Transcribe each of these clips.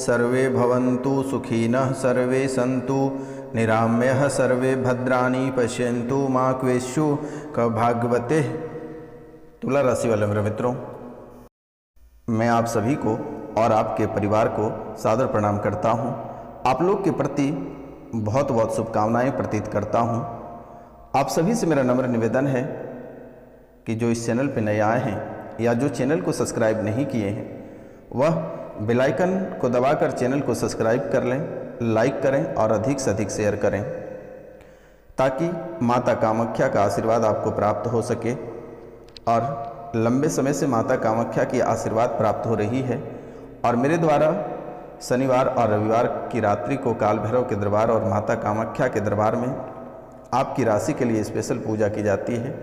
सर्वे भवन्तु सुखिनः सर्वे सन्तु निरामयः सर्वे भद्राणि पश्यन्तु मां क्लेशोः भागवते। तुला राशि वाले मेरे मित्रों, मैं आप सभी को और आपके परिवार को सादर प्रणाम करता हूं। आप लोग के प्रति बहुत बहुत शुभकामनाएं प्रतीत करता हूं। आप सभी से मेरा नम्र निवेदन है कि जो इस चैनल पर नए आए हैं या जो चैनल को सब्सक्राइब नहीं किए हैं वह बेल आइकन को दबाकर चैनल को सब्सक्राइब कर लें, लाइक करें और अधिक से अधिक शेयर करें ताकि माता कामाख्या का आशीर्वाद आपको प्राप्त हो सके। और लंबे समय से माता कामाख्या की आशीर्वाद प्राप्त हो रही है और मेरे द्वारा शनिवार और रविवार की रात्रि को काल भैरव के दरबार और माता कामाख्या के दरबार में आपकी राशि के लिए स्पेशल पूजा की जाती है।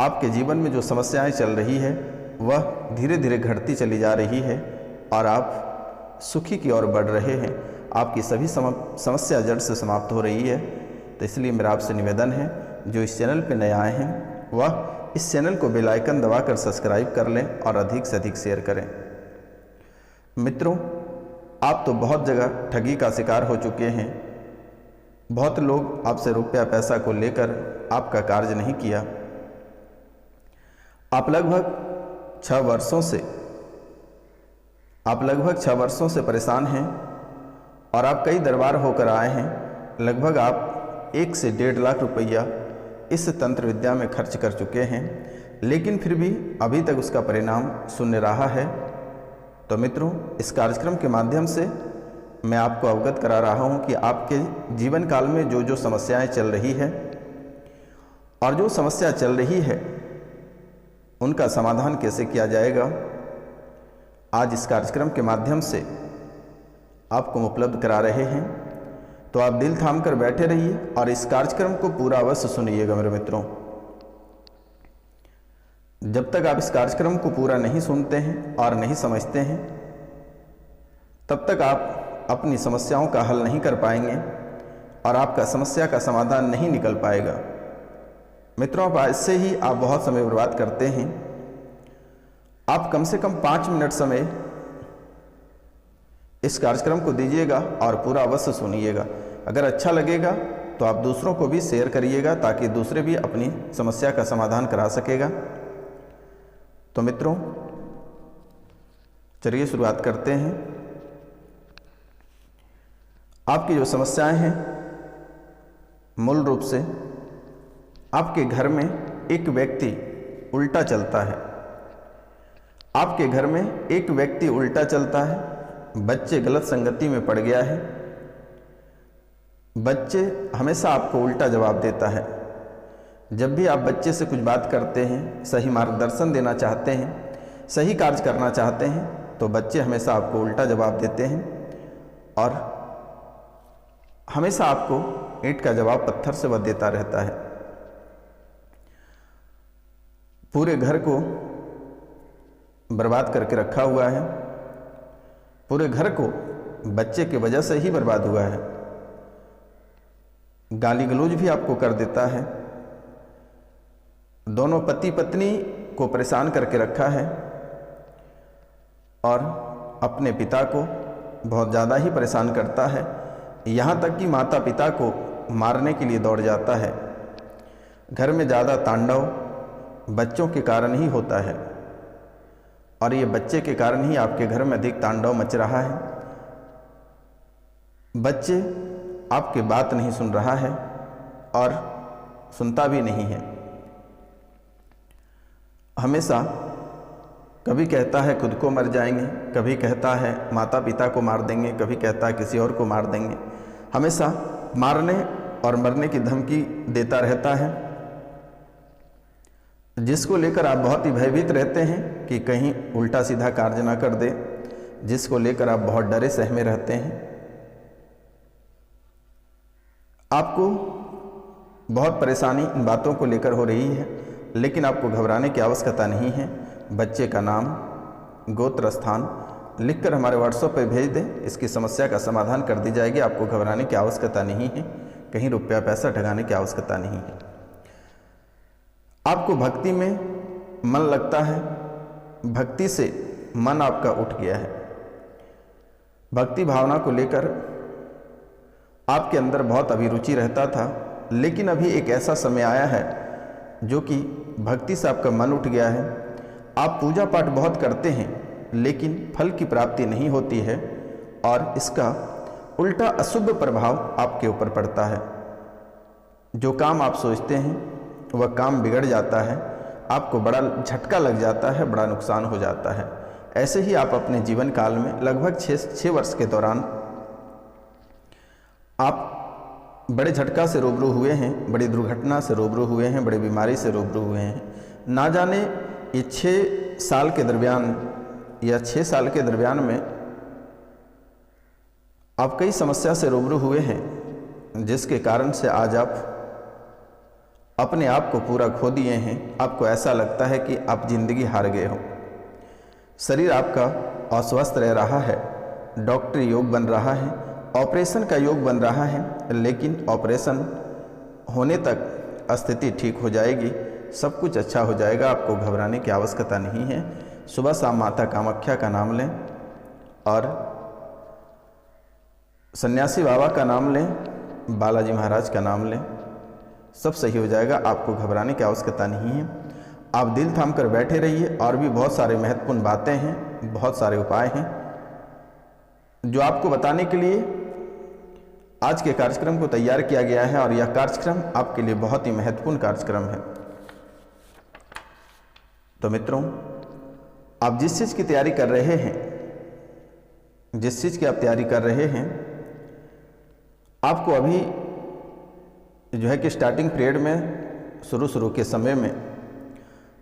आपके जीवन में जो समस्याएं चल रही है वह धीरे धीरे घटती चली जा रही है और आप सुखी की ओर बढ़ रहे हैं। आपकी सभी समस्या जड़ से समाप्त हो रही है। तो इसलिए मेरा आपसे निवेदन है, जो इस चैनल पर नए आए हैं वह इस चैनल को बेल आइकन दबाकर सब्सक्राइब कर लें और अधिक से अधिक शेयर करें। मित्रों, आप तो बहुत जगह ठगी का शिकार हो चुके हैं। बहुत लोग आपसे रुपया पैसा को लेकर आपका कार्य नहीं किया। आप लगभग 6 वर्षों से परेशान हैं और आप कई दरबार होकर आए हैं। लगभग आप 1 से 1.5 लाख रुपया इस तंत्र विद्या में खर्च कर चुके हैं, लेकिन फिर भी अभी तक उसका परिणाम शून्य रहा है। तो मित्रों, इस कार्यक्रम के माध्यम से मैं आपको अवगत करा रहा हूं कि आपके जीवन काल में जो जो समस्याएं चल रही है और जो समस्या चल रही है उनका समाधान कैसे किया जाएगा, आज इस कार्यक्रम के माध्यम से आपको उपलब्ध करा रहे हैं। तो आप दिल थाम कर बैठे रहिए और इस कार्यक्रम को पूरा अवश्य सुनिएगा मेरे मित्रों। जब तक आप इस कार्यक्रम को पूरा नहीं सुनते हैं और नहीं समझते हैं तब तक आप अपनी समस्याओं का हल नहीं कर पाएंगे और आपका समस्या का समाधान नहीं निकल पाएगा। मित्रों, अब ऐसे ही आप बहुत समय बर्बाद करते हैं। आप कम से कम 5 मिनट समय इस कार्यक्रम को दीजिएगा और पूरा अवश्य सुनिएगा। अगर अच्छा लगेगा तो आप दूसरों को भी शेयर करिएगा ताकि दूसरे भी अपनी समस्या का समाधान करा सकेगा। तो मित्रों, चलिए शुरुआत करते हैं। आपकी जो समस्याएं हैं, मूल रूप से आपके घर में एक व्यक्ति उल्टा चलता है। आपके घर में एक व्यक्ति उल्टा चलता है। बच्चे गलत संगति में पड़ गया है। बच्चे हमेशा आपको उल्टा जवाब देता है। जब भी आप बच्चे से कुछ बात करते हैं, सही मार्गदर्शन देना चाहते हैं, सही कार्य करना चाहते हैं, तो बच्चे हमेशा आपको उल्टा जवाब देते हैं और हमेशा आपको ईंट का जवाब पत्थर से वह देता रहता है। पूरे घर को बर्बाद करके रखा हुआ है। पूरे घर को बच्चे की वजह से ही बर्बाद हुआ है। गाली गलौज भी आपको कर देता है। दोनों पति पत्नी को परेशान करके रखा है और अपने पिता को बहुत ज़्यादा ही परेशान करता है। यहाँ तक कि माता पिता को मारने के लिए दौड़ जाता है। घर में ज़्यादा तांडव बच्चों के कारण ही होता है और ये बच्चे के कारण ही आपके घर में अधिक तांडव मच रहा है। बच्चे आपकी बात नहीं सुन रहा है और सुनता भी नहीं है। हमेशा कभी कहता है खुद को मर जाएंगे, कभी कहता है माता पिता को मार देंगे, कभी कहता है किसी और को मार देंगे। हमेशा मारने और मरने की धमकी देता रहता है, जिसको लेकर आप बहुत ही भयभीत रहते हैं कि कहीं उल्टा सीधा कार्य ना कर दे, जिसको लेकर आप बहुत डरे सहमे रहते हैं। आपको बहुत परेशानी इन बातों को लेकर हो रही है, लेकिन आपको घबराने की आवश्यकता नहीं है। बच्चे का नाम, गोत्र, स्थान लिखकर हमारे व्हाट्सएप पर भेज दें। इसकी समस्या का समाधान कर दी जाएगी। आपको घबराने की आवश्यकता नहीं है, कहीं रुपया पैसा ठगाने की आवश्यकता नहीं है। आपको भक्ति में मन लगता है, भक्ति से मन आपका उठ गया है। भक्ति भावना को लेकर आपके अंदर बहुत अभिरुचि रहता था, लेकिन अभी एक ऐसा समय आया है जो कि भक्ति से आपका मन उठ गया है। आप पूजा पाठ बहुत करते हैं लेकिन फल की प्राप्ति नहीं होती है और इसका उल्टा अशुभ प्रभाव आपके ऊपर पड़ता है। जो काम आप सोचते हैं वह काम बिगड़ जाता है, आपको बड़ा झटका लग जाता है, बड़ा नुकसान हो जाता है। ऐसे ही आप अपने जीवन काल में लगभग 6 वर्ष के दौरान आप बड़े झटका से रूबरू हुए हैं, बड़ी दुर्घटना से रूबरू हुए हैं, बड़ी बीमारी से रूबरू हुए हैं। ना जाने ये 6 साल के दरमियान या 6 साल के दरमियान में आप कई समस्या से रूबरू हुए हैं, जिसके कारण से आज आप अपने आप को पूरा खो दिए हैं। आपको ऐसा लगता है कि आप जिंदगी हार गए हो। शरीर आपका अस्वस्थ रह रहा है, डॉक्टरी योग बन रहा है, ऑपरेशन का योग बन रहा है, लेकिन ऑपरेशन होने तक स्थिति ठीक हो जाएगी, सब कुछ अच्छा हो जाएगा, आपको घबराने की आवश्यकता नहीं है। सुबह शाम माता कामाख्या का नाम लें और सन्यासी बाबा का नाम लें, बालाजी महाराज का नाम लें, सब सही हो जाएगा। आपको घबराने की आवश्यकता नहीं है। आप दिल थाम कर बैठे रहिए। और भी बहुत सारे महत्वपूर्ण बातें हैं, बहुत सारे उपाय हैं जो आपको बताने के लिए आज के कार्यक्रम को तैयार किया गया है और यह कार्यक्रम आपके लिए बहुत ही महत्वपूर्ण कार्यक्रम है। तो मित्रों, आप जिस चीज़ की तैयारी कर रहे हैं, जिस चीज़ की आप तैयारी कर रहे हैं, आपको अभी जो है कि स्टार्टिंग पीरियड में शुरू के समय में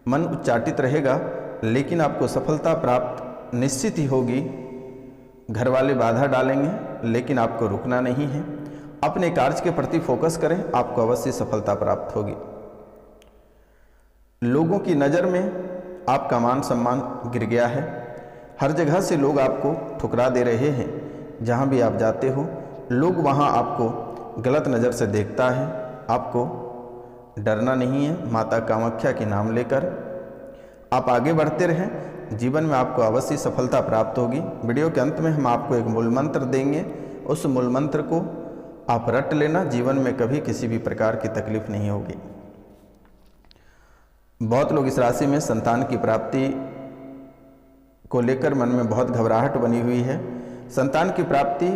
मन उच्चाटित रहेगा, लेकिन आपको सफलता प्राप्त निश्चित ही होगी। घर वाले बाधा डालेंगे लेकिन आपको रुकना नहीं है। अपने कार्य के प्रति फोकस करें, आपको अवश्य सफलता प्राप्त होगी। लोगों की नज़र में आपका मान सम्मान गिर गया है। हर जगह से लोग आपको ठुकरा दे रहे हैं। जहाँ भी आप जाते हो लोग वहाँ आपको गलत नज़र से देखता है। आपको डरना नहीं है। माता कामाख्या के नाम लेकर आप आगे बढ़ते रहें, जीवन में आपको अवश्य सफलता प्राप्त होगी। वीडियो के अंत में हम आपको एक मूल मंत्र देंगे, उस मूल मंत्र को आप रट लेना, जीवन में कभी किसी भी प्रकार की तकलीफ नहीं होगी। बहुत लोग इस राशि में संतान की प्राप्ति को लेकर मन में बहुत घबराहट बनी हुई है। संतान की प्राप्ति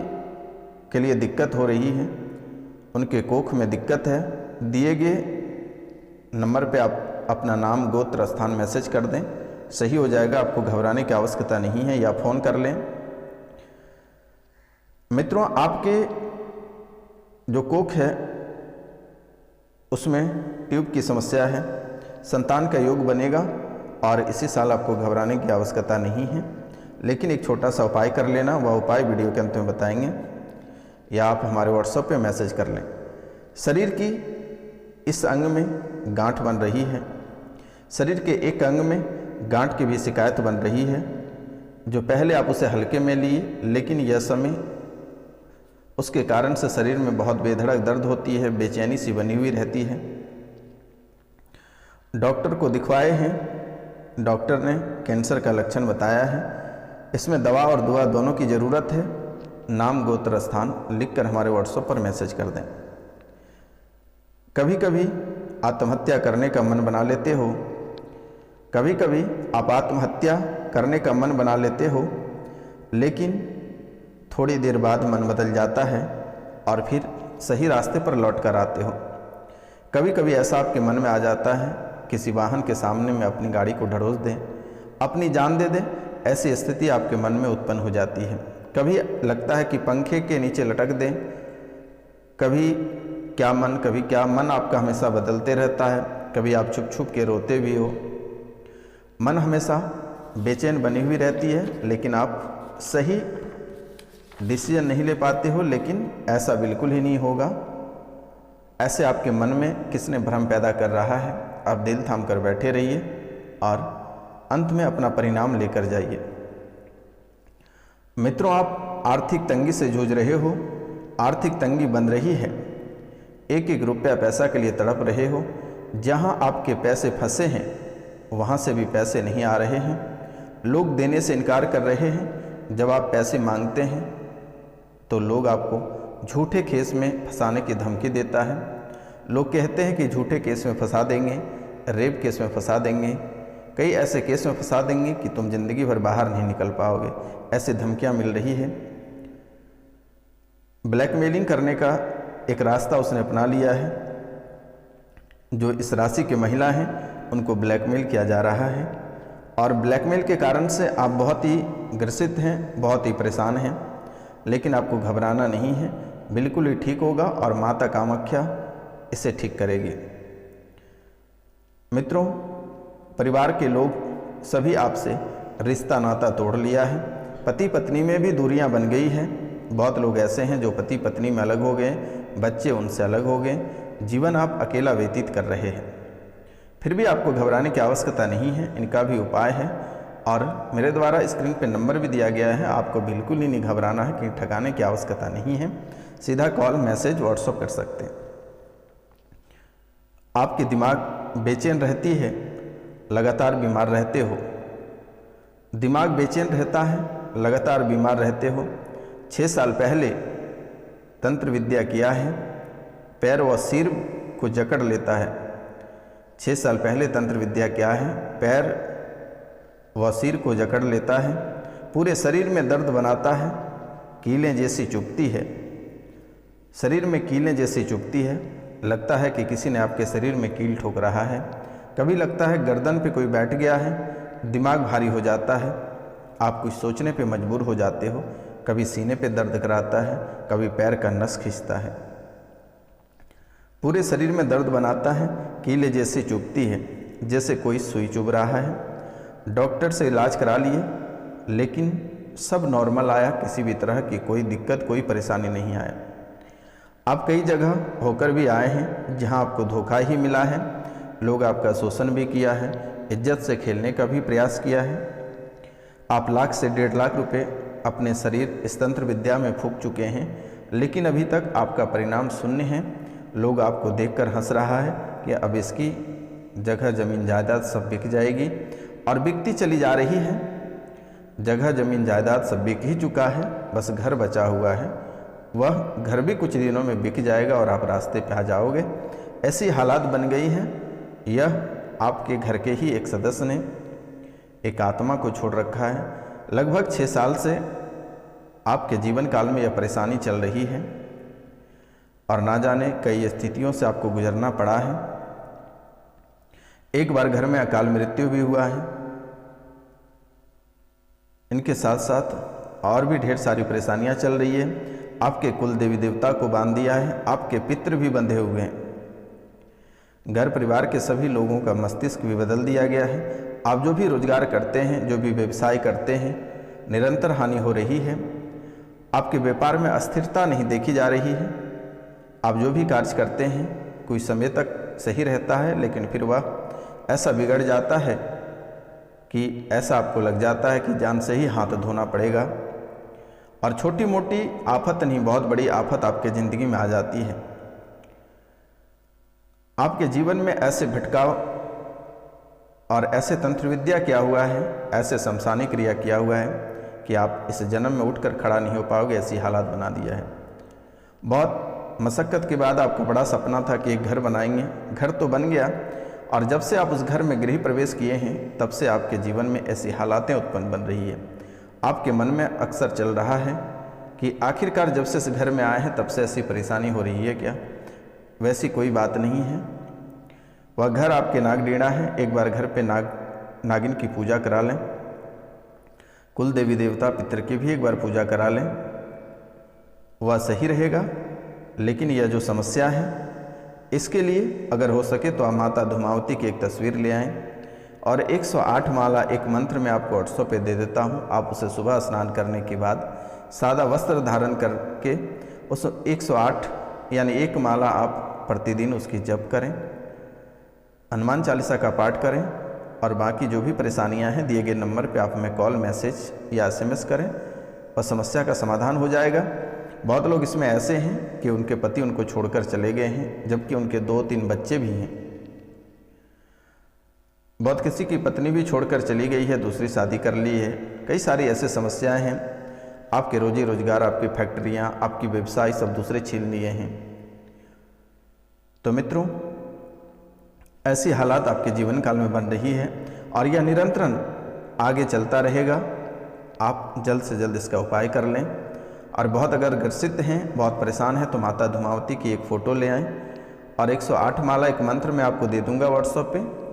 के लिए दिक्कत हो रही है, उनके कोख में दिक्कत है। दिए गए नंबर पे आप अपना नाम गोत्र स्थान मैसेज कर दें, सही हो जाएगा। आपको घबराने की आवश्यकता नहीं है, या फ़ोन कर लें। मित्रों, आपके जो कोख है उसमें ट्यूब की समस्या है। संतान का योग बनेगा और इसी साल आपको घबराने की आवश्यकता नहीं है, लेकिन एक छोटा सा उपाय कर लेना। वह उपाय वीडियो के अंत में बताएंगे, या आप हमारे व्हाट्सएप पे मैसेज कर लें। शरीर की इस अंग में गांठ बन रही है, शरीर के एक अंग में गांठ की भी शिकायत बन रही है, जो पहले आप उसे हल्के में लिए, लेकिन यह समय उसके कारण से शरीर में बहुत बेधड़क दर्द होती है, बेचैनी सी बनी हुई रहती है। डॉक्टर को दिखवाए हैं, डॉक्टर ने कैंसर का लक्षण बताया है। इसमें दवा और दुआ दोनों की ज़रूरत है। नाम गोत्र स्थान लिखकर हमारे व्हाट्सएप पर मैसेज कर दें। कभी कभी आत्महत्या करने का मन बना लेते हो, कभी कभी आप आत्महत्या करने का मन बना लेते हो, लेकिन थोड़ी देर बाद मन बदल जाता है और फिर सही रास्ते पर लौट कर आते हो। कभी कभी ऐसा आपके मन में आ जाता है, किसी वाहन के सामने में अपनी गाड़ी को ढड़ोस दें, अपनी जान दे दें। ऐसी स्थिति आपके मन में उत्पन्न हो जाती है। कभी लगता है कि पंखे के नीचे लटक दें, कभी क्या मन, कभी क्या मन, आपका हमेशा बदलते रहता है। कभी आप छुप छुप के रोते भी हो। मन हमेशा बेचैन बनी हुई रहती है, लेकिन आप सही डिसीजन नहीं ले पाते हो। लेकिन ऐसा बिल्कुल ही नहीं होगा। ऐसे आपके मन में किसने भ्रम पैदा कर रहा है। आप दिल थाम कर बैठे रहिए और अंत में अपना परिणाम लेकर जाइए। मित्रों, आप आर्थिक तंगी से जूझ रहे हो, आर्थिक तंगी बन रही है। एक एक रुपया पैसा के लिए तड़प रहे हो। जहां आपके पैसे फंसे हैं वहां से भी पैसे नहीं आ रहे हैं। लोग देने से इनकार कर रहे हैं। जब आप पैसे मांगते हैं तो लोग आपको झूठे केस में फंसाने की धमकी देता है। लोग कहते हैं कि झूठे केस में फंसा देंगे, रेप केस में फंसा देंगे, कई ऐसे केस में फंसा देंगे कि तुम जिंदगी भर बाहर नहीं निकल पाओगे, ऐसी धमकियां मिल रही है। ब्लैकमेलिंग करने का एक रास्ता उसने अपना लिया है। जो इस राशि की महिला हैं उनको ब्लैकमेल किया जा रहा है और ब्लैकमेल के कारण से आप बहुत ही ग्रसित हैं, बहुत ही परेशान हैं, लेकिन आपको घबराना नहीं है, बिल्कुल ही ठीक होगा और माता कामाख्या इसे ठीक करेगी। मित्रों, परिवार के लोग सभी आपसे रिश्ता नाता तोड़ लिया है, पति पत्नी में भी दूरियां बन गई हैं। बहुत लोग ऐसे हैं जो पति पत्नी में अलग हो गए, बच्चे उनसे अलग हो गए, जीवन आप अकेला व्यतीत कर रहे हैं। फिर भी आपको घबराने की आवश्यकता नहीं है, इनका भी उपाय है और मेरे द्वारा स्क्रीन पे नंबर भी दिया गया है। आपको बिल्कुल ही नहीं घबराना है, कि ठगाने की आवश्यकता नहीं है, सीधा कॉल मैसेज व्हाट्सअप कर सकते हैं। आपकी दिमाग बेचैन रहती है, लगातार बीमार रहते हो, दिमाग बेचैन रहता है, लगातार बीमार रहते हो। 6 साल पहले तंत्र विद्या किया है, पैर व सिर को जकड़ लेता है। 6 साल पहले तंत्र विद्या किया है, पैर व सिर को जकड़ लेता है, पूरे शरीर में दर्द बनाता है, कीलें जैसी चुभती है, शरीर में कीलें जैसी चुभती है, लगता है कि किसी ने आपके शरीर में कील ठोक रहा है। कभी लगता है गर्दन पे कोई बैठ गया है, दिमाग भारी हो जाता है, आप कुछ सोचने पे मजबूर हो जाते हो। कभी सीने पे दर्द कराता है, कभी पैर का नस खींचता है, पूरे शरीर में दर्द बनाता है, कीले जैसी चुभती है, जैसे कोई सुई चुभ रहा है। डॉक्टर से इलाज करा लिए, लेकिन सब नॉर्मल आया, किसी भी तरह की कोई दिक्कत, कोई परेशानी नहीं आया। आप कई जगह होकर भी आए हैं जहां आपको धोखा ही मिला है, लोग आपका शोषण भी किया है, इज्जत से खेलने का भी प्रयास किया है। आप लाख से 1.5 लाख रुपए अपने शरीर इस तंत्र विद्या में फूंक चुके हैं, लेकिन अभी तक आपका परिणाम शून्य है। लोग आपको देखकर हंस रहा है कि अब इसकी जगह जमीन जायदाद सब बिक जाएगी, और बिकती चली जा रही है। जगह जमीन जायदाद सब बिक ही चुका है, बस घर बचा हुआ है, वह घर भी कुछ दिनों में बिक जाएगा और आप रास्ते पे आ जाओगे। ऐसी हालात बन गई हैं। यह आपके घर के ही एक सदस्य ने एक आत्मा को छोड़ रखा है। लगभग 6 साल से आपके जीवन काल में यह परेशानी चल रही है और ना जाने कई स्थितियों से आपको गुजरना पड़ा है। एक बार घर में अकाल मृत्यु भी हुआ है। इनके साथ साथ और भी ढेर सारी परेशानियां चल रही है। आपके कुल देवी देवता को बांध दिया है, आपके पितृ भी बंधे हुए हैं। घर परिवार के सभी लोगों का मस्तिष्क भी बदल दिया गया है। आप जो भी रोजगार करते हैं, जो भी व्यवसाय करते हैं, निरंतर हानि हो रही है। आपके व्यापार में अस्थिरता नहीं देखी जा रही है। आप जो भी कार्य करते हैं कुछ समय तक सही रहता है, लेकिन फिर वह ऐसा बिगड़ जाता है कि ऐसा आपको लग जाता है कि जान से ही हाथ धोना पड़ेगा, और छोटी मोटी आफत नहीं, बहुत बड़ी आफत आपके ज़िंदगी में आ जाती है। आपके जीवन में ऐसे भटकाव और ऐसे तंत्र विद्या किया हुआ है, ऐसे शमशानी क्रिया किया हुआ है कि आप इस जन्म में उठकर खड़ा नहीं हो पाओगे, ऐसी हालात बना दिया है। बहुत मशक्क़त के बाद आपका बड़ा सपना था कि एक घर बनाएंगे, घर तो बन गया, और जब से आप उस घर में गृह प्रवेश किए हैं तब से आपके जीवन में ऐसी हालातें उत्पन्न बन रही है। आपके मन में अक्सर चल रहा है कि आखिरकार जब से इस घर में आए हैं तब से ऐसी परेशानी हो रही है क्या? वैसी कोई बात नहीं है। वह घर आपके नागडीणा है। एक बार घर पे नागिन की पूजा करा लें, कुल देवी देवता पितर की भी एक बार पूजा करा लें, वह सही रहेगा। लेकिन यह जो समस्या है, इसके लिए अगर हो सके तो आप माता धूमावती की एक तस्वीर ले आएं और 108 माला एक मंत्र में आपको व्हाट्सएप पे दे देता हूं। आप उसे सुबह स्नान करने के बाद सादा वस्त्र धारण करके उस 108 यानी एक माला आप प्रतिदिन उसकी जप करें, हनुमान चालीसा का पाठ करें, और बाकी जो भी परेशानियां हैं दिए गए नंबर पे आप हमें कॉल, मैसेज या SMS करें और समस्या का समाधान हो जाएगा। बहुत लोग इसमें ऐसे हैं कि उनके पति उनको छोड़कर चले गए हैं, जबकि उनके 2-3 बच्चे भी हैं। बहुत किसी की पत्नी भी छोड़कर चली गई है, दूसरी शादी कर ली है। कई सारी ऐसी समस्याएं हैं। आपके रोजी रोजगार, आपकी फैक्ट्रियाँ, आपकी व्यवसाय सब दूसरे छीन लिए हैं। तो मित्रों, ऐसी हालात आपके जीवन काल में बन रही है और यह निरंतरन आगे चलता रहेगा। आप जल्द से जल्द इसका उपाय कर लें। और बहुत अगर ग्रसित हैं, बहुत परेशान हैं, तो माता धूमावती की एक फ़ोटो ले आएँ और 108 माला एक मंत्र मैं आपको दे दूंगा व्हाट्सएप पे,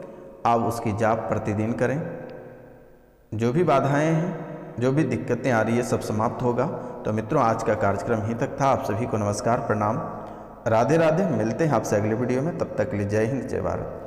आप उसकी जाप प्रतिदिन करें। जो भी बाधाएं हैं, जो भी दिक्कतें आ रही है, सब समाप्त होगा। तो मित्रों, आज का कार्यक्रम यहीं तक था। आप सभी को नमस्कार, प्रणाम, राधे राधे। मिलते हैं आपसे अगले वीडियो में। तब तक के लिए जय हिंद, जय भारत।